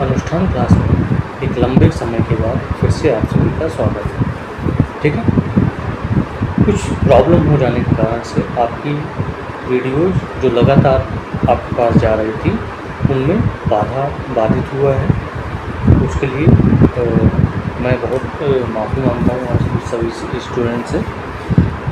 अनुष्ठान क्लास में एक लंबे समय के बाद फिर से आप सभी का स्वागत है। ठीक है, कुछ प्रॉब्लम हो जाने के कारण से आपकी वीडियोज़ जो लगातार आपके पास जा रही थी उनमें बाधित हुआ है। उसके लिए मैं बहुत माफ़ी मांगता हूँ आज सभी स्टूडेंट से।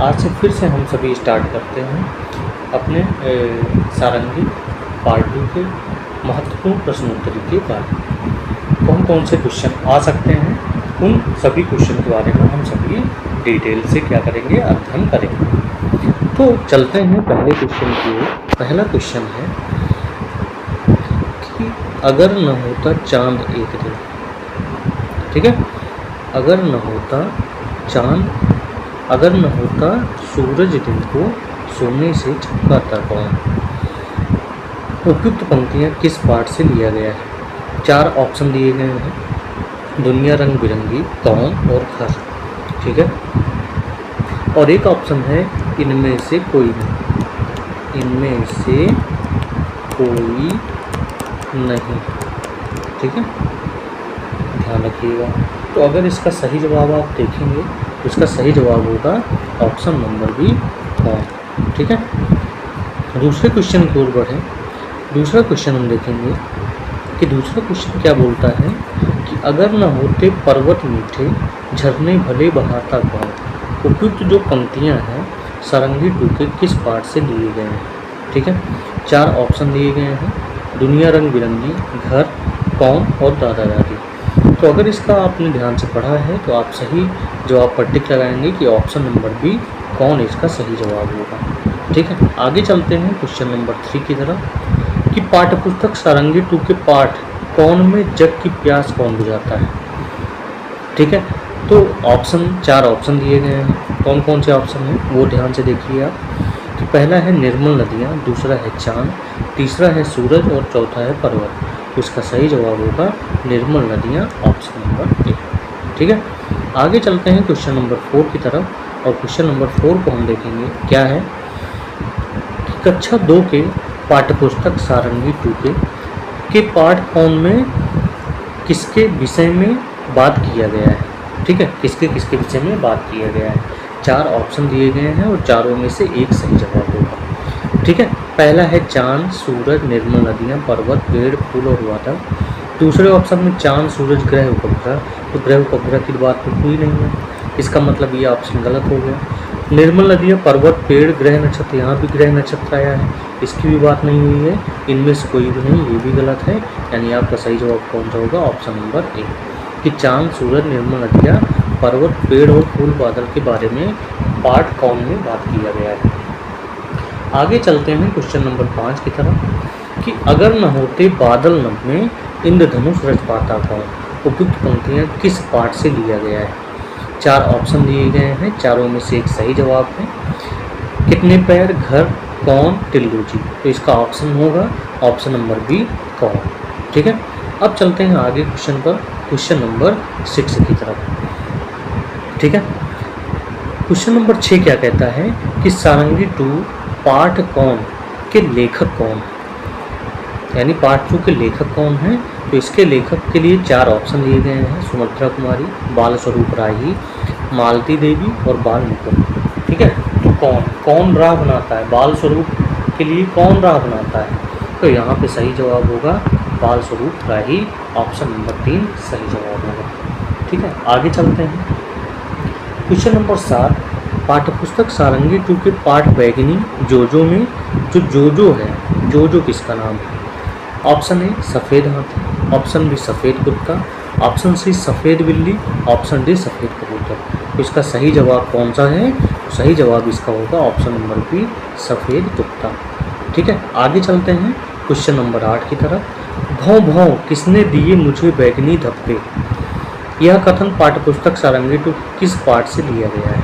आज से फिर से हम सभी स्टार्ट करते हैं अपने सारंगी पार्ट 2 के महत्वपूर्ण प्रश्नोत्तरी के बारे में। कौन कौन से क्वेश्चन आ सकते हैं उन सभी क्वेश्चन के बारे में हम सभी डिटेल से क्या करेंगे, अध्ययन करेंगे। तो चलते हैं पहले क्वेश्चन की ओर। पहला क्वेश्चन है कि अगर न होता चांद एक दिन, ठीक है, अगर न होता चांद, अगर न होता सूरज दिन को सोने से छुपाता कौन। उपयुक्त पंक्तियाँ किस पाठ से लिया गया है। 4 ऑप्शन दिए गए हैं, दुनिया रंग बिरंगी, कौन और घर। ठीक है, और एक ऑप्शन है इनमें से कोई नहीं, इनमें से कोई नहीं। ठीक है, ध्यान रखिएगा। तो अगर इसका सही जवाब आप देखेंगे तो इसका सही जवाब होगा ऑप्शन नंबर बी, कौन। ठीक है, दूसरे क्वेश्चन की ओर बढ़ें। दूसरा क्वेश्चन हम देखेंगे कि दूसरा क्वेश्चन क्या बोलता है कि अगर न होते पर्वत मीठे, झरने भले बहाता कौन। उपयुक्त जो पंक्तियां हैं सारंगी 2 के किस पाठ से लिए गए हैं। ठीक है, 4 ऑप्शन दिए गए हैं, दुनिया रंग बिरंगी, घर, कौन और दादा दादी। तो अगर इसका आपने ध्यान से पढ़ा है तो आप सही जवाब पर टिक लगाएंगे कि ऑप्शन नंबर बी, कौन इसका सही जवाब होगा। ठीक है, आगे चलते हैं क्वेश्चन नंबर 3 की तरफ कि पाठ्यपुस्तक सारंगी 2 के पाठ कौन में जग की प्यास कौन बुझाता है। ठीक है, तो 4 ऑप्शन दिए गए हैं। कौन कौन से ऑप्शन हैं वो ध्यान से देखिए आप। तो पहला है निर्मल नदियाँ, दूसरा है चांद, तीसरा है सूरज और चौथा है पर्वत। तो इसका सही जवाब होगा निर्मल नदियाँ, ऑप्शन नंबर ए। ठीक है, आगे चलते हैं क्वेश्चन नंबर 4 की तरफ। और क्वेश्चन नंबर 4 को हम देखेंगे क्या है कि कक्षा 2 के पाठ्यपुस्तक सारंगी 2 के पाठ कौन में किसके विषय में बात किया गया है। ठीक है, किसके किसके विषय में बात किया गया है। 4 ऑप्शन दिए गए हैं और चारों में से एक सही जवाब होगा। ठीक है, पहला है चांद, सूरज, निर्मल नदियाँ, पर्वत, पेड़, फूल और वाटर। दूसरे ऑप्शन में चांद, सूरज, ग्रह, उपग्रह। तो ग्रह उपग्रह की बात तो हुई नहीं है, इसका मतलब ये ऑप्शन गलत हो गया। निर्मल नदियाँ, पर्वत, पेड़, ग्रह, नक्षत्र, यहाँ भी ग्रह नक्षत्र आया है, इसकी भी बात नहीं हुई है। इनमें से कोई भी नहीं, ये भी गलत है। यानी आपका सही जवाब कौन सा होगा, ऑप्शन नंबर ए, कि चांद, सूरज, निर्मल नदियाँ, पर्वत, पेड़ और फूल बादल के बारे में पाठ कौन में बात किया गया है। आगे चलते हैं क्वेश्चन नंबर 5 की तरफ कि अगर न होते बादल नभ में इंद्रधनुष रच पाता कौन। उपयुक्त पंक्तियाँ किस पाठ से लिया गया है। 4 ऑप्शन दिए गए हैं, चारों में से एक सही जवाब है। कितने पैर, घर, कौन, टिल्लू जी। तो इसका ऑप्शन होगा ऑप्शन नंबर बी, कौन। ठीक है, अब चलते हैं आगे क्वेश्चन पर, क्वेश्चन नंबर 6 की तरफ। ठीक है, क्वेश्चन नंबर 6 क्या कहता है कि सारंगी 2 पाठ कौन के लेखक कौन, यानी पार्ट 2 के लेखक कौन हैं। तो इसके लेखक के लिए 4 ऑप्शन दिए गए हैं, सुमित्रा कुमारी, बाल स्वरूप राही, मालती देवी और बाल मुकुंद। ठीक है, तो कौन राह बनाता है, बाल स्वरूप के लिए कौन राह बनाता है। तो यहाँ पे सही जवाब होगा बाल स्वरूप राही, ऑप्शन नंबर 3 सही जवाब होगा। ठीक है, आगे चलते हैं क्वेश्चन नंबर 7। पाठ्यपुस्तक सारंगी 2 के पाठ बैगनी जोजो में जो जोजो है, जोजो किसका नाम है। ऑप्शन ए सफ़ेद हाथी, ऑप्शन बी सफ़ेद कुत्ता, ऑप्शन सी सफ़ेद बिल्ली, ऑप्शन डी सफ़ेद कबूतर। तो इसका सही जवाब कौन सा है, तो सही जवाब इसका होगा ऑप्शन नंबर बी, सफ़ेद कुत्ता। ठीक है, आगे चलते हैं क्वेश्चन नंबर 8 की तरफ। भौं भौं किसने दिए मुझे बैगनी धब्बे। यह कथन पाठ्यपुस्तक सारंगी 2 किस पाठ से लिया गया है।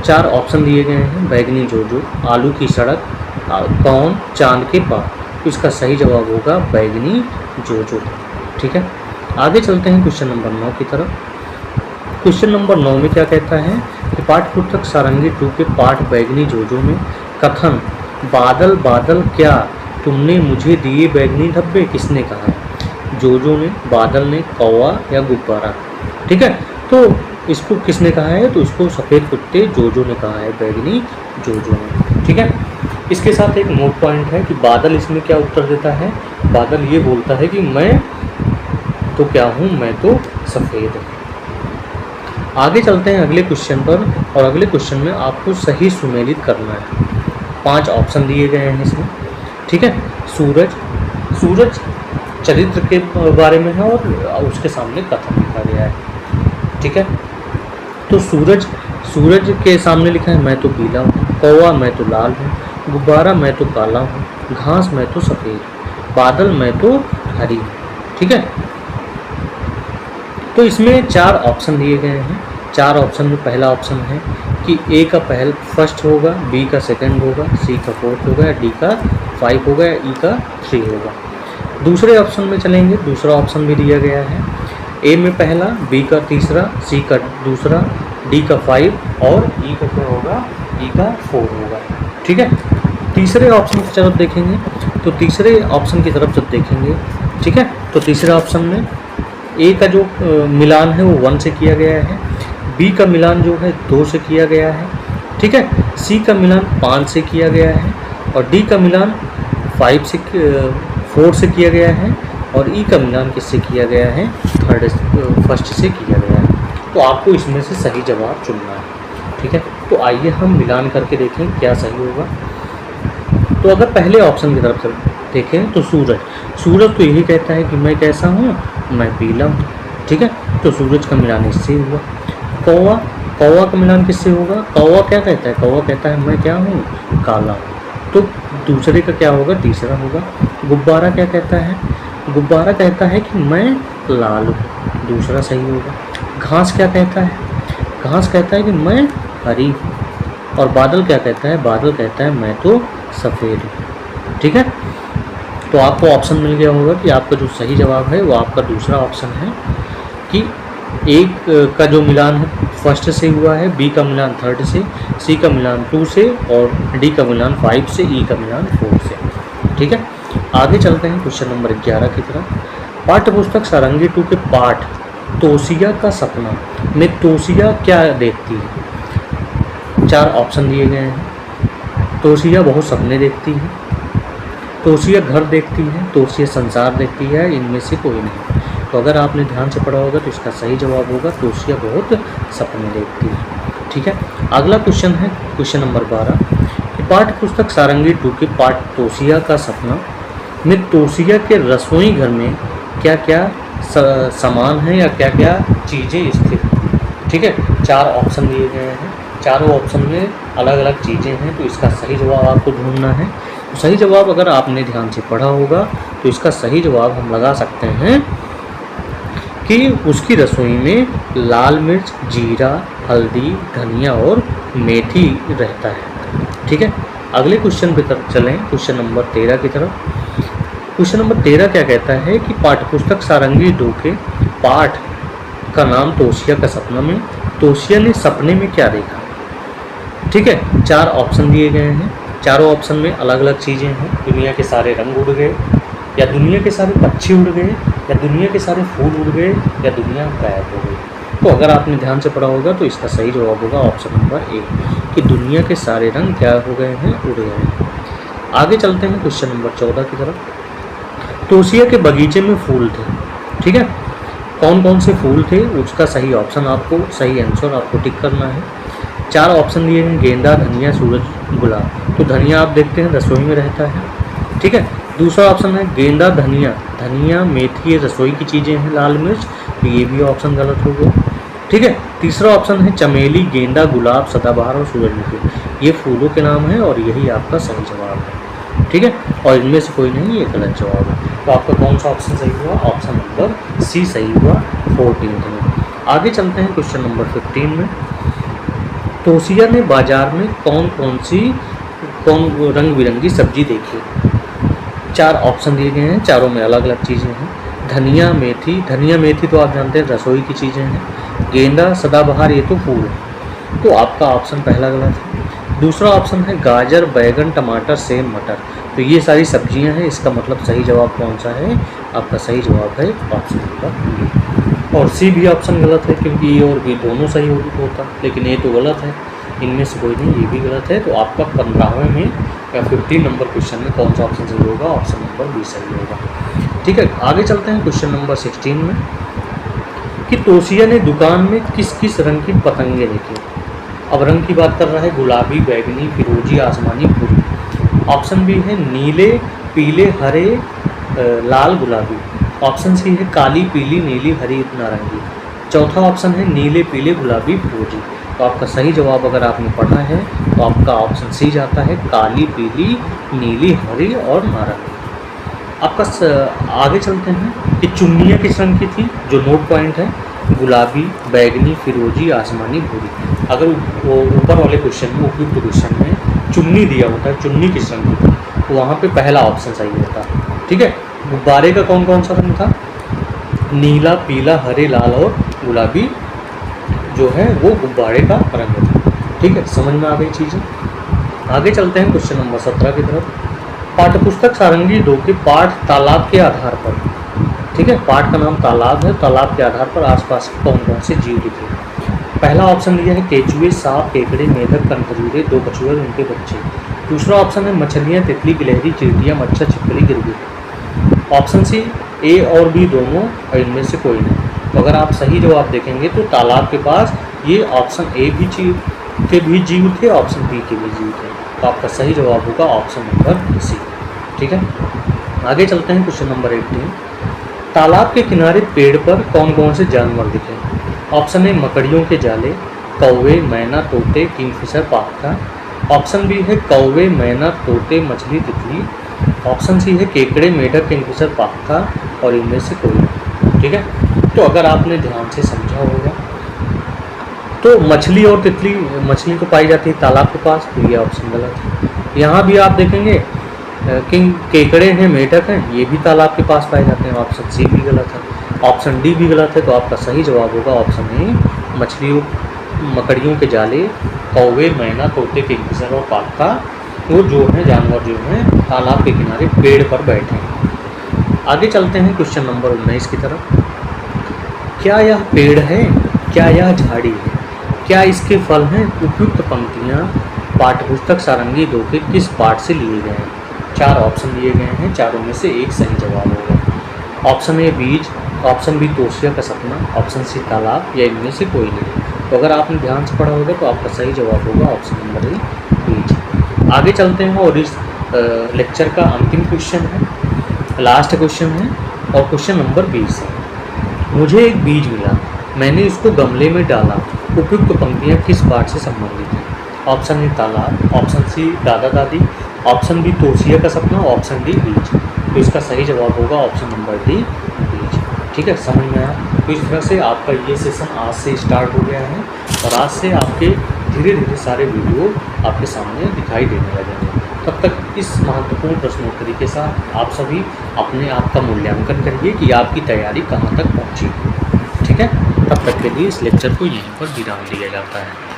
4 ऑप्शन दिए गए हैं, बैगनी जोजो, आलू की सड़क, कौन, चांद के पार। तो इसका सही जवाब होगा बैगनी जोजो। ठीक है, आगे चलते हैं क्वेश्चन नंबर 9 की तरफ। क्वेश्चन नंबर 9 में क्या कहता है कि पाठ्यपुस्तक सारंगी 2 के पाठ बैगनी जोजो में कथन बादल बादल क्या तुमने मुझे दिए बैगनी धब्बे किसने कहा है। जोजो ने, बादल ने, कौवा या गुब्बारा। ठीक है, तो इसको किसने कहा है? तो इसको सफ़ेद कुत्ते जोजो ने कहा है, बैगनी जोजो ने। ठीक है, इसके साथ एक नोट पॉइंट है कि बादल इसमें क्या उत्तर देता है? बादल ये बोलता है कि मैं तो क्या हूँ, मैं तो सफ़ेद हूँ। आगे चलते हैं अगले क्वेश्चन पर, और अगले क्वेश्चन में आपको सही सुमेलित करना है। 5 ऑप्शन दिए गए हैं इसमें। ठीक है, सूरज चरित्र के बारे में है और उसके सामने कथन लिखा गया है। ठीक है, तो सूरज के सामने लिखा है मैं तो पीला हूँ, कौवा मैं तो लाल हूँ, गुब्बारा मैं तो काला हूँ, घास मैं तो सफ़ेद, बादल मैं तो हरी हूँ। ठीक है, तो इसमें 4 ऑप्शन दिए गए हैं। 4 ऑप्शन में पहला ऑप्शन है कि ए का फर्स्ट होगा, बी का सेकंड होगा, सी का फोर्थ होगा, या डी का 5 होगा, या ई का 3 होगा। दूसरे ऑप्शन में चलेंगे, दूसरा ऑप्शन भी दिया गया है। ए में पहला, बी का तीसरा, सी का दूसरा, डी का 5 और ई का क्या होगा? ई का 4 होगा। ठीक है, तीसरे ऑप्शन की तरफ देखेंगे, तो तीसरे ऑप्शन की तरफ जब देखेंगे, ठीक है, तो तीसरे ऑप्शन में ए का जो मिलान है वो 1 से किया गया है, बी का मिलान जो है 2 से किया गया है। ठीक है, सी का मिलान 5 से किया गया है, और डी का मिलान 4 से किया गया है, और ई का मिलान किससे किया गया है? फर्स्ट से किया गया है। तो आपको इसमें से सही जवाब चुनना है। ठीक है, तो आइए हम मिलान करके देखें क्या सही होगा। तो अगर पहले ऑप्शन की तरफ से देखें तो सूरज तो यही कहता है कि मैं कैसा हूँ? मैं पीला हूँ। ठीक है, तो सूरज का मिलान इससे हुआ। कौवा का मिलान किससे होगा? कौवा क्या कहता है? कौवा कहता है मैं क्या हूँ? काला हूँ। तो दूसरे का क्या होगा? तीसरा होगा। गुब्बारा क्या कहता है? गुब्बारा कहता है कि मैं लाल हूँ, दूसरा सही होगा। घास क्या कहता है? घास कहता है कि मैं हरी हूँ। और बादल क्या कहता है? बादल कहता है मैं तो सफ़ेद हूँ। ठीक है, तो आपको ऑप्शन मिल गया होगा कि आपका जो सही जवाब है वो आपका दूसरा ऑप्शन है कि एक का जो मिलान है फर्स्ट से हुआ है, बी का मिलान थर्ड से, सी का मिलान 2 से, और डी का मिलान 5 से, ई का मिलान 4 से। ठीक है, आगे चलते हैं क्वेश्चन नंबर 11 की तरफ। पाठ्य पुस्तक सारंगी 2 के पाठ तोशिया का सपना में तोशिया क्या देखती है? 4 ऑप्शन दिए गए हैं। तोशिया बहुत सपने देखती है, तोशिया घर देखती है, तोशिया संसार देखती है, इनमें से कोई नहीं। तो अगर आपने ध्यान से पढ़ा होगा तो इसका सही जवाब होगा तोशिया बहुत सपने देखती है। ठीक है, अगला क्वेश्चन है क्वेश्चन नंबर 12 कि पाठ्य पुस्तक सारंगी 2 के पाठ तोशिया का सपना में तोशिया के रसोई घर में क्या क्या सामान है या क्या क्या चीज़ें स्थित हैं। ठीक है, 4 ऑप्शन दिए गए हैं, चारों ऑप्शन में अलग अलग चीज़ें हैं, तो इसका सही जवाब आपको ढूंढना है। तो सही जवाब अगर आपने ध्यान से पढ़ा होगा तो इसका सही जवाब हम लगा सकते हैं कि उसकी रसोई में लाल मिर्च, जीरा, हल्दी, धनिया और मेथी रहता है। ठीक है, अगले क्वेश्चन की तरफ चलें, क्वेश्चन नंबर 13 की तरफ। क्वेश्चन नंबर 13 क्या कहता है कि पाठ्यपुस्तक सारंगी 2 के पाठ का नाम तोशिया का सपना में तोशिया ने सपने में क्या देखा? ठीक है, 4 ऑप्शन दिए गए हैं, चारों ऑप्शन में अलग अलग चीज़ें हैं। दुनिया के सारे रंग उड़ गए, या दुनिया के सारे पक्षी उड़ गए, या दुनिया के सारे फूल उड़ गए, या दुनिया गायब हो गई। तो अगर आपने ध्यान से पढ़ा होगा तो इसका सही जवाब होगा ऑप्शन नंबर ए कि दुनिया के सारे रंग क्या हो गए हैं? उड़ गए हैं। आगे चलते हैं क्वेश्चन नंबर 14 की तरफ। तोशिया के बगीचे में फूल थे। ठीक है, कौन कौन से फूल थे उसका सही ऑप्शन आपको, सही आंसर आपको टिक करना है। 4 ऑप्शन दिए हैं, गेंदा, धनिया, सूरज, गुलाब। तो धनिया आप देखते हैं रसोई में रहता है। ठीक है, दूसरा ऑप्शन है गेंदा, धनिया, मेथी, ये रसोई की चीज़ें हैं, लाल मिर्च, तो ये भी ऑप्शन गलत हो गया। ठीक है, तीसरा ऑप्शन है चमेली, गेंदा, गुलाब, सदाबहार और सूरजमुखी, ये फूलों के नाम हैं और यही आपका सही जवाब है। ठीक है, और इनमें से कोई नहीं, ये गलत जवाब है। तो आपका कौन सा ऑप्शन सही हुआ? ऑप्शन नंबर सी सही हुआ 14 में। आगे चलते हैं क्वेश्चन नंबर 15 में। तोशिया ने बाजार में कौन रंग बिरंगी सब्जी देखी? 4 ऑप्शन दिए गए हैं, चारों में अलग अलग चीज़ें हैं। धनिया मेथी तो आप जानते हैं रसोई की चीज़ें हैं। गेंदा, सदाबहार, ये तो फूल है। तो आपका ऑप्शन पहला गलत है। दूसरा ऑप्शन है गाजर, बैगन, टमाटर, सेब, मटर, तो तो ये सारी सब्जियां हैं, इसका मतलब सही जवाब कौन सा है? आपका सही जवाब है ऑप्शन नंबर बी। और सी भी ऑप्शन गलत है, क्योंकि ए और बी दोनों सही होता, लेकिन ए तो गलत है, इनमें से कोई नहीं, ये भी गलत है। तो आपका 15वें में या 15 नंबर क्वेश्चन में कौन सा ऑप्शन सही होगा? ऑप्शन नंबर बी सही होगा। ठीक है, आगे चलते हैं क्वेश्चन नंबर 16 में कि तोशिया ने दुकान में किस किस रंग की पतंगे देखी। अब रंग की बात कर रहा है, गुलाबी, बैगनी, फिरोजी, आसमानी, भूरी। ऑप्शन बी है नीले, पीले, हरे, लाल, गुलाबी। ऑप्शन सी है काली, पीली, नीली, हरी, नारंगी। चौथा ऑप्शन है नीले, पीले, गुलाबी, फिरोजी। तो आपका सही जवाब अगर आपने पढ़ा है तो आपका ऑप्शन सी जाता है काली, पीली, नीली, हरी और नारंगी। आपका आगे चलते हैं कि चुन्नियाँ किस रंग की थी, जो नोट पॉइंट है, गुलाबी, बैगनी, फिरोजी, आसमानी, भूरी। अगर वो ऊपर वाले क्वेश्चन में, उपयुक्त क्वेश्चन में चुन्नी दिया होता है, चुन्नी किस रंग की थी, तो वहाँ पे पहला ऑप्शन सही होता। ठीक है, गुब्बारे का कौन कौन सा रंग था? नीला, पीला, हरे, लाल और गुलाबी जो है वो गुब्बारे का रंग था। ठीक है, समझ में आ गई चीज़ें। आगे चलते हैं क्वेश्चन नंबर 17 की तरफ। पाठ्यपुस्तक सारंगी 2 के पाठ तालाब के आधार पर, ठीक है, पाठ का नाम तालाब है, तालाब के आधार पर आसपास कौन कौन से जीव दिखे। पहला ऑप्शन लिया है केचुए, सांप, केकड़े, मेढक, कनखजूरे, 2 कछुए और उनके बच्चे। दूसरा ऑप्शन है मछलियाँ, तितली, गिलहरी, चिड़िया, मच्छर, छिपकली, गिरगिट। ऑप्शन सी ए और बी दोनों और इनमें से कोई नहीं। तो अगर आप सही जवाब देखेंगे तो तालाब के पास ये ऑप्शन ए भी के भी जीव थे, ऑप्शन बी के भी जीव थे। तो आपका सही जवाब होगा ऑप्शन नंबर सी। ठीक है, आगे चलते हैं क्वेश्चन नंबर 18। तालाब के किनारे पेड़ पर कौन कौन से जानवर दिखे। ऑप्शन ए मकड़ियों के जाले, कौवे, मैना, तोते, किंगफिशर, पाखा। ऑप्शन बी है कौवे, मैना, तोते, मछली, तितली। ऑप्शन सी है केकड़े, मेढक, किंगफिशर, पाखा और इनमें से कोई नहीं। ठीक है, तो अगर आपने ध्यान से समझा होगा तो मछली और तितली, मछली तो पाई जाती है तालाब के पास, तो ये ऑप्शन गलत है। यहाँ भी आप देखेंगे केकड़े हैं, मेढक हैं, ये भी तालाब के पास पाए जाते हैं, ऑप्शन सी भी गलत है। ऑप्शन डी भी गलत है। तो आपका सही जवाब होगा ऑप्शन ए, मछलियों, मकड़ियों के जाले, कौवे, मैना, तोते, किंगफिशर और पाखा वो जो है जानवर जो हैं तालाब के किनारे पेड़ पर बैठे हैं। आगे चलते हैं क्वेश्चन नंबर 19 की तरफ। क्या यह पेड़ है? क्या यह झाड़ी है? क्या इसके फल हैं? उपयुक्त पंक्तियाँ पाठ्यपुस्तक सारंगी 2 के किस पाठ से लिए गए हैं? 4 ऑप्शन दिए गए हैं, चारों में से एक सही जवाब होगा। ऑप्शन ए बीज, ऑप्शन बी तोशिया का सपना, ऑप्शन सी तालाब या इनमें से कोई नहीं। तो अगर आपने ध्यान से पढ़ा होगा तो आपका सही जवाब होगा ऑप्शन नंबर ए बीज। आगे चलते हैं और इस लेक्चर का अंतिम क्वेश्चन है, लास्ट क्वेश्चन है और क्वेश्चन नंबर 20 है। मुझे एक बीज मिला, मैंने इसको गमले में डाला, उपयुक्त पंक्तियाँ किस पाठ से संबंधित हैं? ऑप्शन ए तालाब, ऑप्शन सी दादा दादी, ऑप्शन बी तोशिया का सपना, ऑप्शन डी बीज। तो इसका सही जवाब होगा ऑप्शन नंबर डी बीज। ठीक है, समझ में आया। तो इस तरह से आपका ये सेशन आज से स्टार्ट हो गया है और आज से आपके धीरे धीरे सारे वीडियो आपके सामने दिखाई देने लगेंगे। तब तक इस महत्वपूर्ण प्रश्नोत्तरी के साथ आप सभी अपने आप का मूल्यांकन करिए कि आपकी तैयारी कहाँ तक पहुँची। ठीक है, तब तक के लिए इस लेक्चर को यहीं पर विराम दिया जाता है।